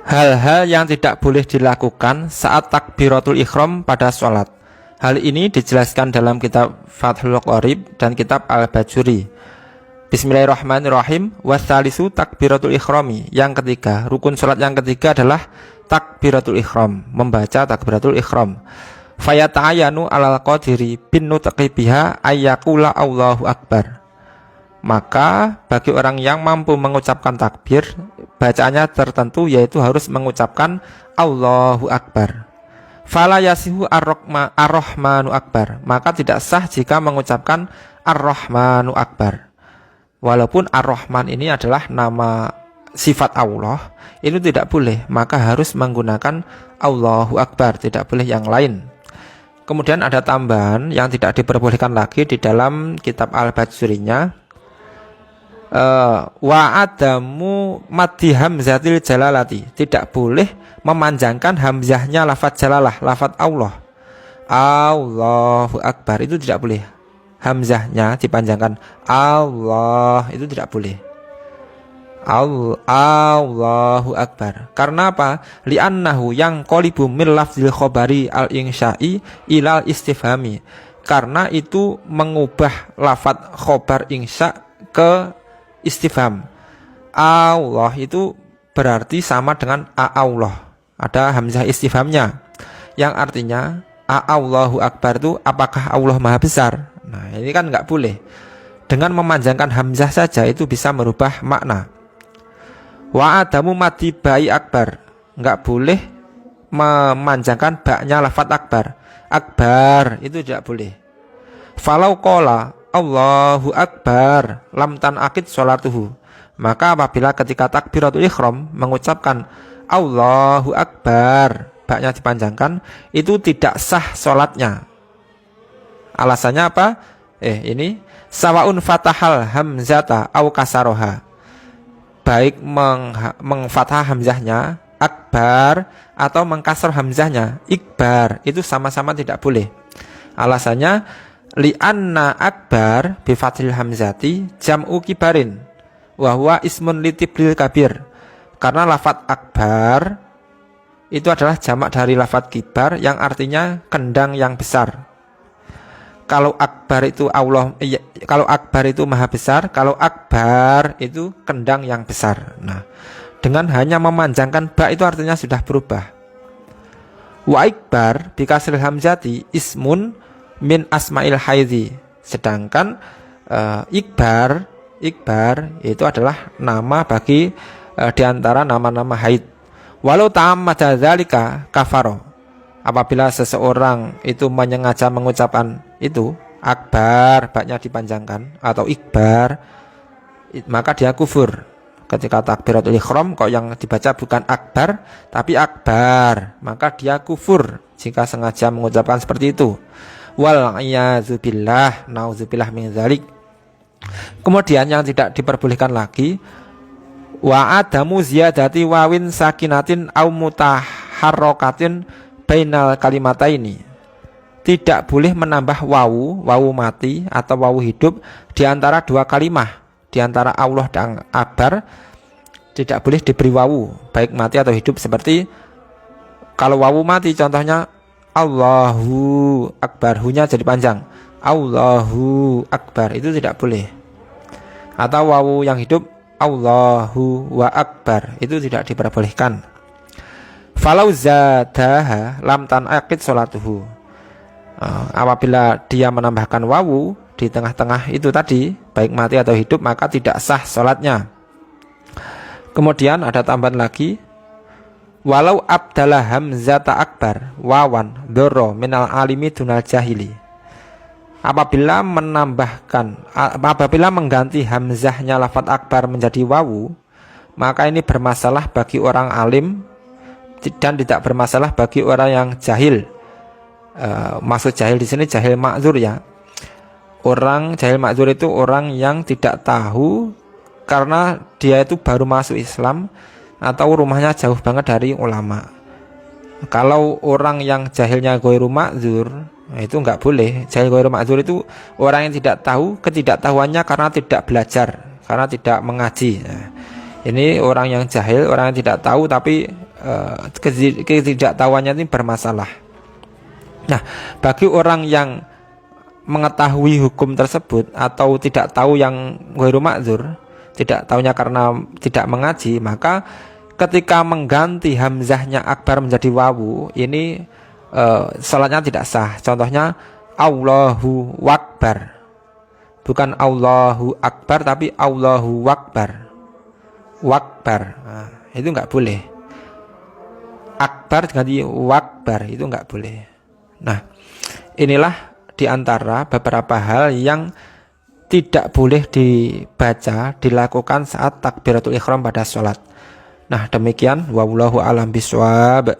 Hal-hal yang tidak boleh dilakukan saat takbiratul ihram pada sholat. Hal ini dijelaskan dalam kitab Fathul Qorib dan kitab Al-Bajuri. Bismillahirrahmanirrahim. Wassalisu takbiratul ihrami. Yang ketiga, rukun sholat yang ketiga adalah takbiratul ihram, membaca takbiratul ihram. Fayata'ayanu alal qadiri bin nutqi biha ayyakula Allahu Akbar. Maka bagi orang yang mampu mengucapkan takbir, bacaannya tertentu yaitu harus mengucapkan Allahu Akbar. Fala yasihu ar-Rahmanu Akbar. Maka tidak sah jika mengucapkan Ar-Rahmanu Akbar. Walaupun Ar-Rahman ini adalah nama sifat Allah, itu tidak boleh, maka harus menggunakan Allahu Akbar, tidak boleh yang lain. Kemudian ada tambahan yang tidak diperbolehkan lagi di dalam kitab Al-Bajurinya. Wa adamu madhi hamzatil jalalati. Tidak boleh memanjangkan hamzahnya lafaz jalalah, lafaz Allah. Allahu Akbar itu tidak boleh. Hamzahnya dipanjangkan Allah itu tidak boleh. Allahu Akbar. Karena apa? Li'annahu yang qalibu min lafzil khobari al-insya'i ilal istifhami. Karena itu mengubah lafaz khobar insya ke istifham. Allah itu berarti sama dengan Allah. Ada hamzah istifhamnya yang artinya Allahu Akbar itu apakah Allah Maha Besar? Nah, ini kan nggak boleh. Dengan memanjangkan hamzah saja itu bisa merubah makna. Wa adamu madi ba'i akbar. Nggak boleh memanjangkan baknya lafaz akbar. Akbar itu tidak boleh. Falau qala Allahu Akbar lam tanaqid sholatuhu. Maka apabila ketika takbiratul ihram mengucapkan Allahu Akbar, baknya dipanjangkan, itu tidak sah sholatnya. Alasannya apa? Ini sawaun fatahal hamzata au kasaroha. Baik mengfathah hamzahnya akbar atau mengkasar hamzahnya ikbar, itu sama-sama tidak boleh. Alasannya li'anna akbar bifathil hamzati jam'u kibarin wa huwa ismun litiblil kabir. Karena lafaz akbar itu adalah jamak dari lafaz kibar yang artinya kendang yang besar. Kalau akbar itu kalau akbar itu maha besar, kalau akbar itu kendang yang besar. Nah, dengan hanya memanjangkan ba itu artinya sudah berubah. Wa ikbar bikasril hamzati ismun min asma'il haidhi. Sedangkan ikbar itu adalah nama bagi diantara nama-nama haid. Walau ta'ammada dzalika kafaro. Apabila seseorang itu menyengaja mengucapkan itu akbar, baknya dipanjangkan, atau ikbar, maka dia kufur. Ketika takbiratul ihram kok yang dibaca bukan akbar tapi akbar, maka dia kufur jika sengaja mengucapkan seperti itu. Wal a'yadzubillah, nauzubillah min dzalik. Kemudian yang tidak diperbolehkan lagi, wa adamu ziyadati wawin sakinatin au mutaharrakatin bainal kalimataini. Tidak boleh menambah wawu mati atau wawu hidup di antara dua kalimah, di antara Allah dan akbar tidak boleh diberi wawu baik mati atau hidup. Seperti kalau wawu mati contohnya Allahu Akbar, hunya jadi panjang, Allahu Akbar, itu tidak boleh. Atau wawu yang hidup Allahu wa Akbar, itu tidak diperbolehkan. Falau zadaha lam tanaqid sholatuhu. Apabila dia menambahkan wawu di tengah-tengah itu tadi, baik mati atau hidup, maka tidak sah sholatnya. Kemudian ada tambahan lagi, walau abdala hamzata akbar wawan doro minal alimi dunal jahili. Apabila mengganti hamzahnya lafaz akbar menjadi wawu, maka ini bermasalah bagi orang alim dan tidak bermasalah bagi orang yang jahil. Maksud jahil di sini jahil ma'zur ya. Orang jahil ma'zur itu orang yang tidak tahu karena dia itu baru masuk Islam atau rumahnya jauh banget dari ulama. Kalau orang yang jahilnya ghairu ma'zur, itu enggak boleh. Jahil ghairu ma'zur itu orang yang tidak tahu, ketidaktahuannya karena tidak belajar, karena tidak mengaji. Ini orang yang jahil, orang yang tidak tahu tapi ketidaktahuannya ini bermasalah. Nah, bagi orang yang mengetahui hukum tersebut atau tidak tahu yang ghairu ma'dzur, tidak tahunya karena tidak mengaji, maka ketika mengganti hamzahnya akbar menjadi wawu, ini salatnya tidak sah. Contohnya Allahu Akbar, bukan Allahu Akbar tapi Allahu Akbar. Wakbar, nah, itu nggak boleh. Akbar ganti wakbar, itu nggak boleh. Nah, inilah diantara beberapa hal yang tidak boleh dibaca, dilakukan saat takbiratul ihram pada sholat. Nah, demikian wallahu alam biswab.